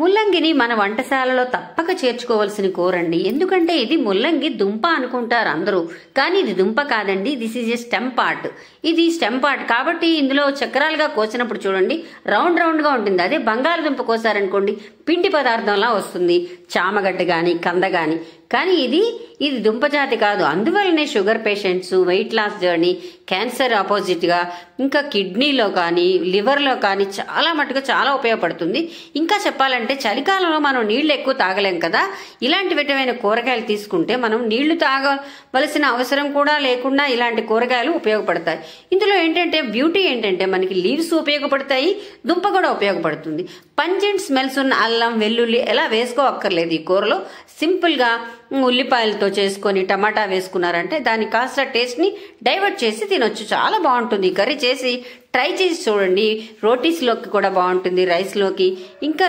ముల్లంగిని మన వంటశాలలో తప్పక చేర్చుకోవాల్సిన కూరండి. ఎందుకంటే ఇది ముల్లంగి దుంప అనుకుంటారు అందరూ, కానీ ఇది దుంప కాదండి. This is a stem part. ఇది స్టెమ్ పార్ట్ కాబట్టి ఇందులో చక్రాలుగా కోసినప్పుడు చూడండి రౌండ్ రౌండ్ గా ఉంటుంది. అదే బంగాళదుంప కోసారనుకోండి పిండి పదార్థంలా వస్తుంది, చామగడ్డ గాని కంద గాని. కానీ ఇది దుంప జాతి కాదు. అందువల్లనే sugar patients, weight loss journey, cancer opposite గా, ఇంకా కిడ్నీలో కానీ లివర్లో కానీ చాలా మటుగా చాలా ఉపయోగపడుతుంది. ఇంకా చెప్పాలంటే చలికాలంలో మనం నీళ్లు ఎక్కువ తాగలేం కదా, ఇలాంటి విటమైన కూరగాయలు తీసుకుంటే మనం నీళ్లు తాగవలసిన అవసరం కూడా లేకుండా ఇలాంటి కూరగాయలు ఉపయోగపడతాయి. ఇందులో ఏంటంటే బ్యూటీ ఏంటంటే మనకి లీవ్స్ ఉపయోగపడతాయి, దుంప కూడా ఉపయోగపడుతుంది. పంజెంట్ స్మెల్స్ ఉన్న అల్లం, వెల్లుల్లి ఎలా వేసుకోవక్కర్లేదు. ఈ కూరలో సింపుల్ గా ఉల్లిపాయలతో చేసుకొని టమాటా వేసుకున్నారంటే దాని కాస్త టేస్ట్ ని డైవర్ట్ చేసి తినొచ్చు. చాలా బాగుంటుంది. కర్రీ చేసి ట్రై చేసి చూడండి. రోటీస్ లోకి కూడా బాగుంటుంది, రైస్ లోకి. ఇంకా